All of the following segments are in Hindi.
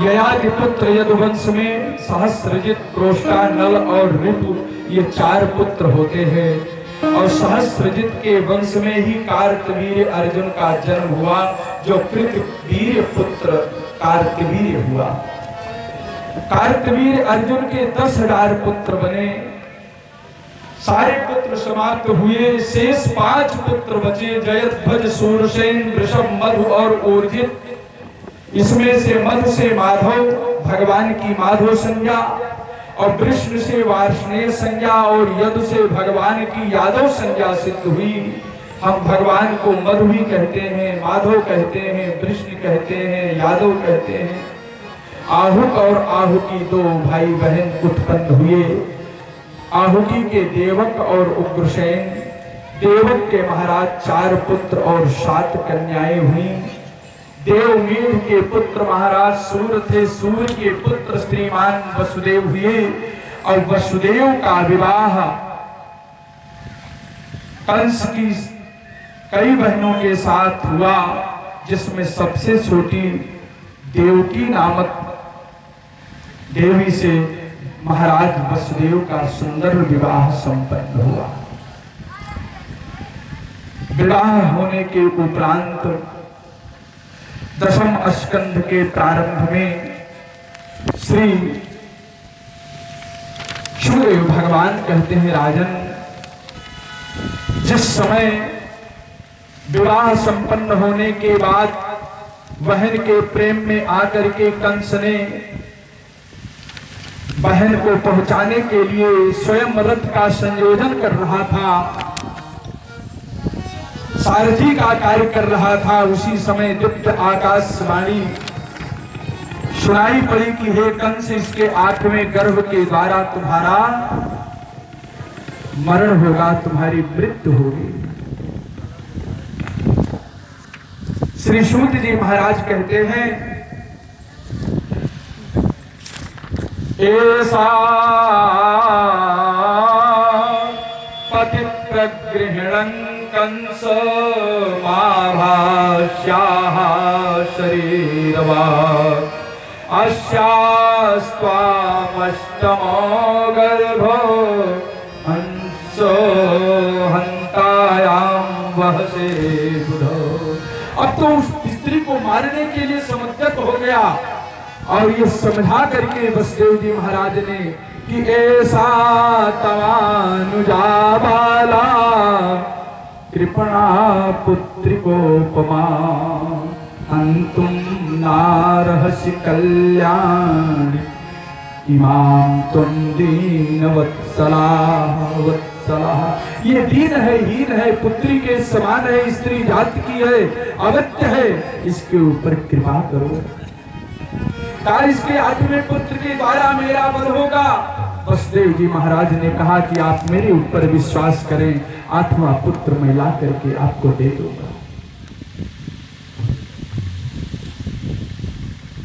ययाति पुत्र यदुवंश में सहस्रजित, क्रोष्टा, नल और रिपु ये 4 पुत्र होते हैं। और सहस्रजित के वंश में ही कार्तवीर्य अर्जुन का जन्म हुआ, जो कृतवीर्य पुत्र कार्तवीर्य हुआ। कार्तवीर्य अर्जुन के 10,000 पुत्र बने। सारे पुत्र समाप्त हुए, शेष 5 पुत्र बचे, जयध्वज, सूरसेन, वृषभ, मधु और ऊर्जित। इसमें से मधु से माधव, भगवान की माधव संज्ञा, और वृष्ण से वार्ष्णेय संज्ञा, और यदु से भगवान की यादव संज्ञा सिद्ध हुई। हम भगवान को मधु ही कहते हैं, माधव कहते हैं, वृष्ण कहते हैं, यादव कहते हैं। आहुक और आहुति 2 भाई बहन उत्पन्न हुए। आहुति के देवक और उग्रसेन, देवक के महाराज 4 पुत्र और 7 कन्याएं हुई। देवमीढ़ के पुत्र महाराज सूर्य थे, सूर्य के पुत्र श्रीमान वसुदेव हुए। और वसुदेव का विवाह कंस की कई बहनों के साथ हुआ, जिसमें सबसे छोटी देवकी नामक देवी से महाराज वसुदेव का सुंदर विवाह संपन्न हुआ। विवाह होने के उपरांत दशम स्कंध के प्रारंभ में श्री शुकदेव भगवान कहते हैं, राजन, जिस समय विवाह संपन्न होने के बाद बहन के प्रेम में आकर के कंस ने बहन को पहुंचाने के लिए स्वयं रथ का संयोजन कर रहा था, सारथी का कार्य कर रहा था, उसी समय दिव्य आकाशवाणी सुनाई पड़ी कि हे कंस, इसके 8वें गर्भ के द्वारा तुम्हारा मरण होगा, तुम्हारी मृत्यु होगी। श्री सूत जी महाराज कहते हैं, ऐसा पतित्र गृहिणं कंस माभास्याः शरीरवा अस्यास्त्वामष्टमो गर्भो हंसो हंतायां वहसे बुधो। अब तो उस स्त्री को मारने के लिए समुद्यत हो गया, और ये समझा करके वसुदेव जी महाराज ने कि ऐसा तवानुजा बाला कृपणा पुत्रिकोपमा अंतुम नारहसि कल्याण इमाम तुम दीन वत्सला वत्सला। ये दीन है, हीन है, पुत्री के समान है, स्त्री जाति की है, अवत्य है, इसके ऊपर कृपा करो। इसके 8वें पुत्र के द्वारा मेरा वध होगा। वसुदेव जी महाराज ने कहा कि आप मेरे ऊपर विश्वास करें, 8वां पुत्र मैं ला करके आपको दे दूंगा।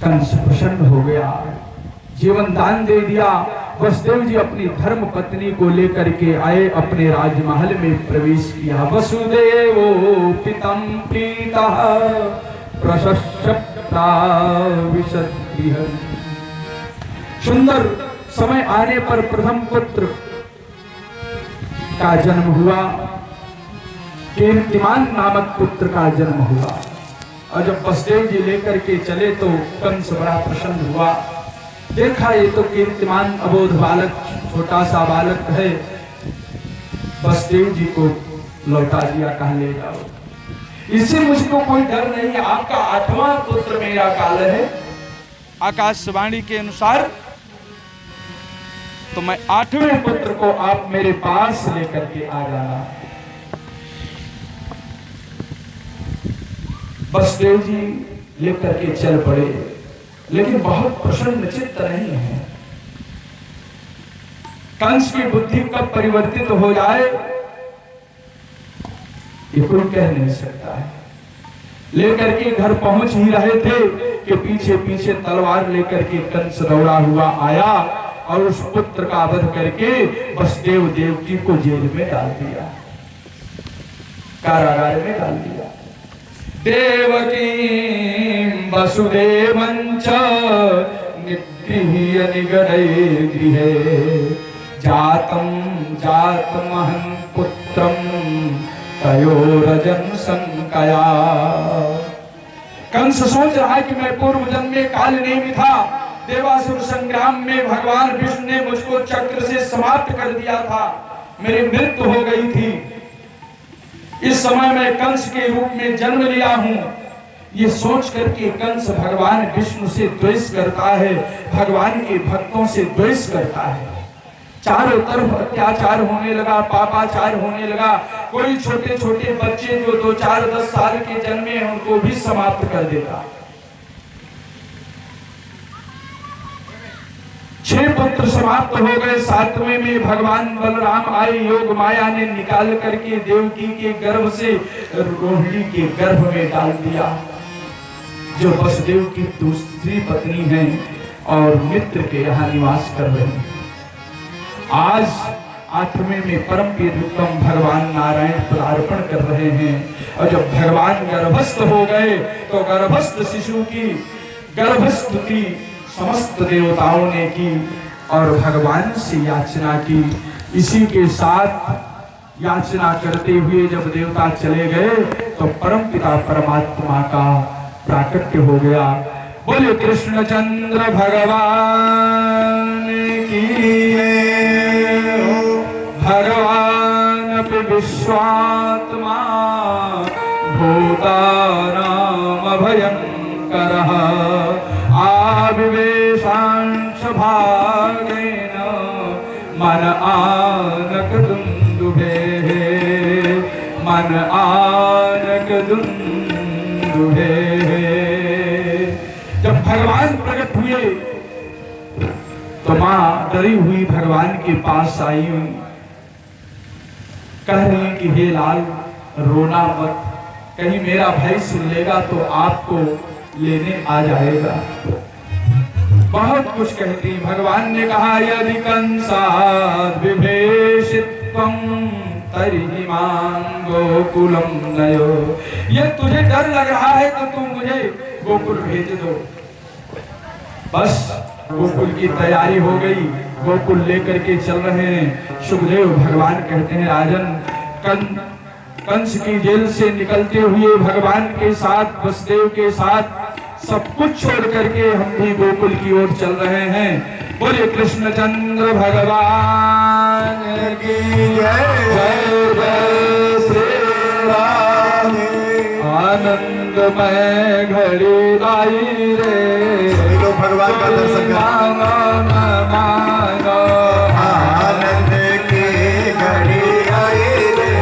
कंस प्रसन्न हो गया, जीवन दान दे दिया। वसुदेव जी अपनी धर्म पत्नी को लेकर के आए, अपने राजमहल में प्रवेश किया। वसुदेवो पितम प्रीतः प्रशस्ता विशद्गृह। सुंदर समय आने पर प्रथम पुत्र का जन्म हुआ, कीर्तिमान नामक पुत्र का जन्म हुआ। और जब वसुदेव जी लेकर के चले तो कंस बड़ा प्रसन्न हुआ। देखा ये तो कीर्तिमान अबोध बालक, छोटा सा बालक है, वसुदेव जी को लौटा दिया, कहा ले जाओ, इससे मुझको कोई डर नहीं है। आपका 8वां पुत्र मेरा काल है, आकाशवाणी के अनुसार, तो मैं 8वें पुत्र को आप मेरे पास लेकर के आ जाना। वसुदेव जी लेकर के चल पड़े, लेकिन बहुत प्रसन्न चित्त नहीं है। कंस की बुद्धि कब परिवर्तित हो जाए ये कोई कह नहीं सकता है, लेकर के घर पहुंच ही रहे थे कि पीछे पीछे तलवार लेकर के कंस दौड़ा हुआ आया और उस पुत्र का वध करके वसुदेव देवकी को जेल में डाल दिया, कारागार में डाल दिया। देवकी वसुदेवंच निगृह्य निगडे गृहे जातम जातमहं पुत्रम तयोरजन संकया। कंस सोच रहा है कि मैं पूर्व जन्म में काल नेमी था, देवासुर संग्राम में भगवान विष्णु ने मुझको चक्र से समाप्त कर दिया था, मेरी मृत्यु हो गई थी, इस समय मैं कंस के रूप में जन्म लिया हूं। ये सोच करके कंस भगवान विष्णु से द्वेष करता है, भगवान के भक्तों से द्वेष करता है। चारों तरफ अत्याचार होने लगा, पापाचार होने लगा। कोई छोटे छोटे बच्चे जो 2, 4, 10 साल के जन्मे हैं उनको भी समाप्त कर देता। 6 पुत्र समाप्त हो गए। 7वें में भगवान बलराम आए, योग माया ने निकाल करके देवकी के गर्भ से रोहिणी के गर्भ में डाल दिया, जो वसुदेव की दूसरी पत्नी है और मित्र के यहाँ निवास कर रहे हैं। आज 8वें में परम प्रियतम भगवान नारायण पदार्पण कर रहे हैं और जब भगवान गर्भस्थ हो गए तो गर्भस्थ शिशु की गर्भस्तुति समस्त देवताओं ने की और भगवान से याचना की। इसी के साथ याचना करते हुए जब देवता चले गए तो परम पिता परमात्मा का प्राकट्य हो गया। बोले कृष्णचंद्र भगवान की, भगवान अपि विश्वात्मा भूतानाम भयंकरः आविवेशांश भागेन मन आनक दुन्दुभेः मन आनक दुन्दुभेः। जब भगवान प्रकट हुए तो मां डरी हुई भगवान के पास आई, कह रही कि हे लाल रोना मत, कहीं मेरा भाई सुन लेगा तो आपको लेने आ जाएगा। बहुत कुछ कहती। भगवान ने कहा यदि कंसाद् विभीषित्वं तर्हि मां गोकुलम नयो। ये तुझे डर लग रहा है तो तुम मुझे गोकुल भेज दो। बस गोकुल की तैयारी हो गई, गोकुल लेकर के चल रहे हैं। सुखदेव भगवान कहते हैं राजन, कंस की जेल से निकलते हुए भगवान के साथ वसुदेव के साथ सब कुछ छोड़ करके हम भी गोकुल की ओर चल रहे हैं। बोले कृष्णचंद्र भगवान की जय। जय जय श्री राम। आनंदमय घड़ी आई रे, तो भगवान का दर्शन मानो न मानो। आनंद की घड़ी आई रे,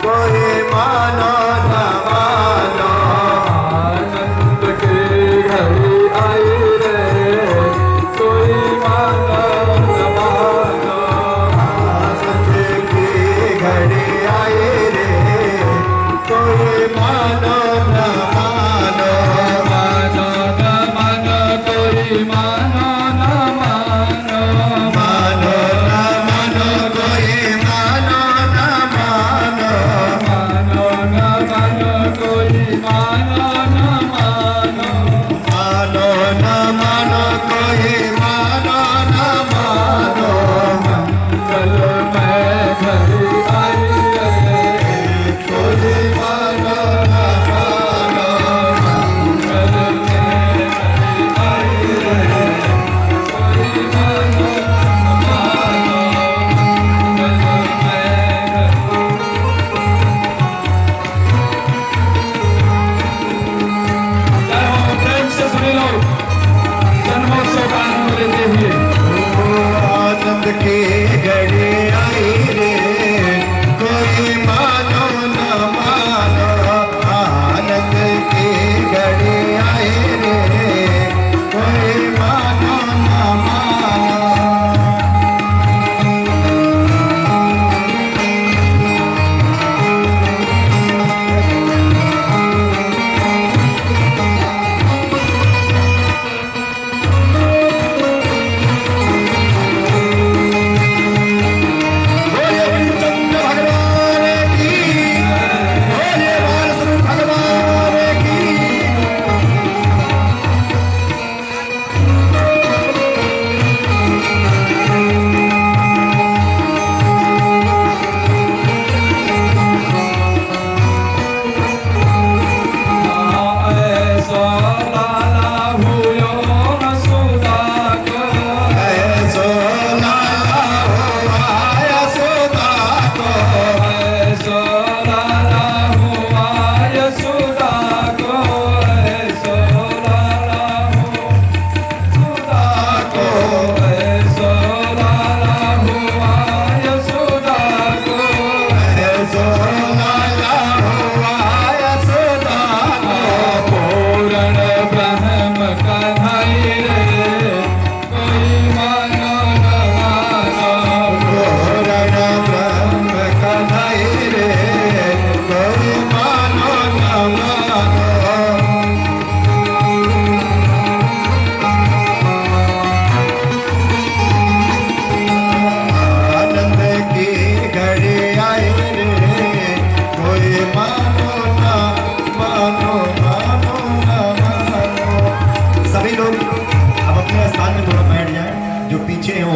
कोई मानो न मानो। आनंद की घड़ी आई रे, कोई मानो न मानो। आनंद की घड़ी आई रे, कोई मानो न मानो। मानो न मानो, कोई मानो न मानो। मानो न मानो, कोई मानो न मानो। मानो न मानो, कोई मानो न मानो। मानो न मानो, कोई मानो न मानो। मंगलमय घड़ी आई रे, कोई मानो न मानो। मंगलमय घड़ी आई रे,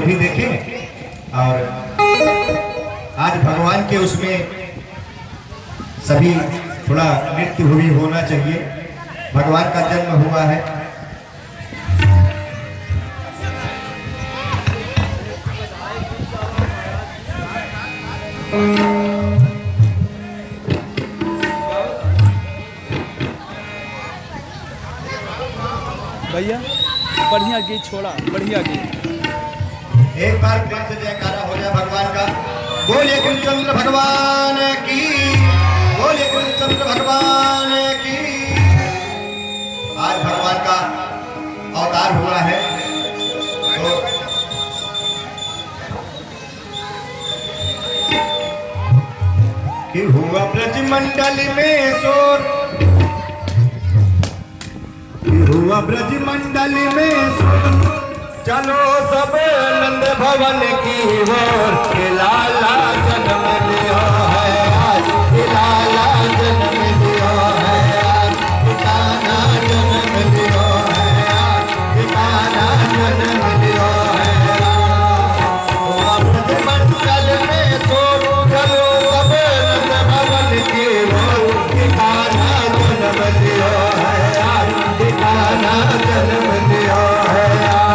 वो भी देखें। और आज भगवान के उसमें सभी थोड़ा नृत्य भी होना चाहिए, भगवान का जन्म हुआ है। भैया बढ़िया गीत छोड़ा, बढ़िया गीत। एक बार प्रेम से जयकारा हो जाए भगवान का। बोलिए कृष्णचंद्र भगवान की, बोलिए कृष्णचंद्र भगवान की। आज भगवान का अवतार हुआ है, तो कि हुआ ब्रजमंडल में शोर, हुआ ब्रजमंडल में शोर, चलो सब नंद भवन की ओर, के लाला जन्म लिया है आज, के लाला जन्म लिया है आज, के कान्हा जन्म लिया है आज, के कान्हा जन्म लिया है आज। हुआ ब्रजमंडल में शोर, चलो सब नंद भवन की ओर, के कान्हा जन्म लिया है आज, के कान्हा जन्म लिया है आज।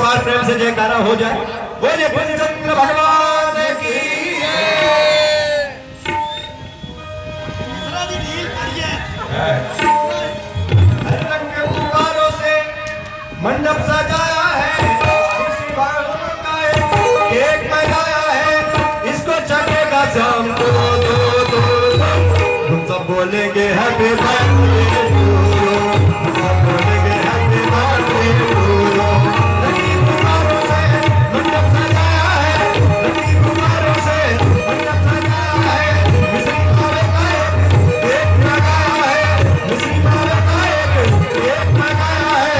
बार प्रेम से जयकारा हो जाए। बोले पंचचंद्र भगवान की हर रंग के गुब्बारों से मंडप सजाया है, केक मंगाया है, इसको चखेगा शाम को हम सब बोलेंगे हैप्पी बर्थडे टू यू, हम सब बोलेंगे happy birthday to you. Lucky गुब्बारों से मंडप सजाया है, लकी गुब्बारों से मंडप सजाया है, मिश्री पावे का एक केक लगाया है, मिश्री पावे का एक केक लगाया है,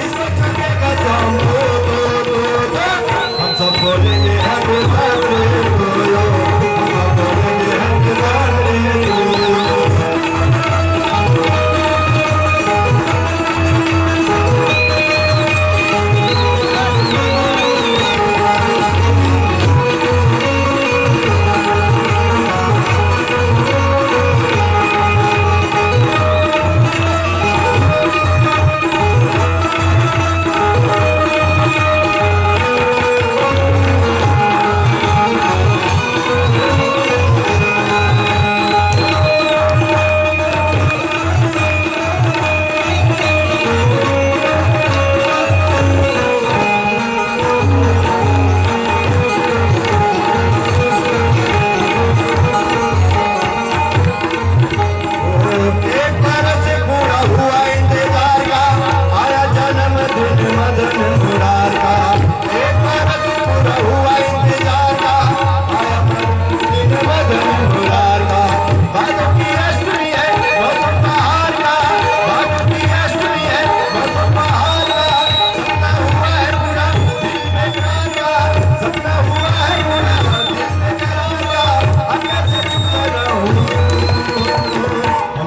इसको चखेगा शाम को हम सब बोलेंगे हैप्पी बर्थडे टू यू, हम सब बोलेंगे हैप्पी बर्थडे टू यू।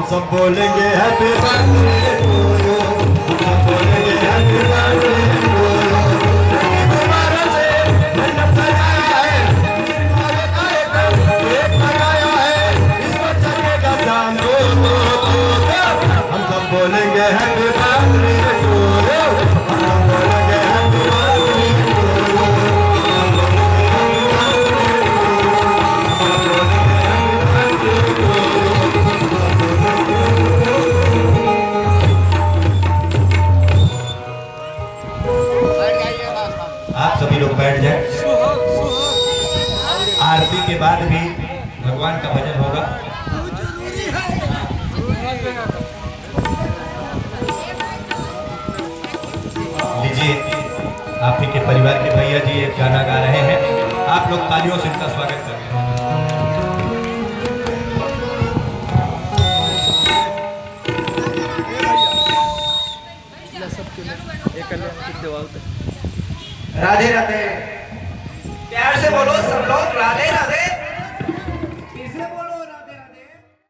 सब बोलेंगे हैप्पी बर्थडे टू यू, सब बोलेंगे हैप्पी बर्थडे टू यू। दोबारा से मंडप सजाया है, केक लगाया है, इसको चखेगा शाम को हम सब बोलेंगे हैप्पी बर्थडे टू यू, हम सब बोलेंगे हैप्पी बर्थडे टू यू। आप सभी लोग बैठ जाए। आरती के बाद भी भगवान का भजन होगा। लीजिए, आप ही के परिवार के भैया जी एक गाना गा रहे हैं, आप लोग तालियों से इनका स्वागत करें। राधे राधे, प्यार से बोलो सब लोग, राधे राधे।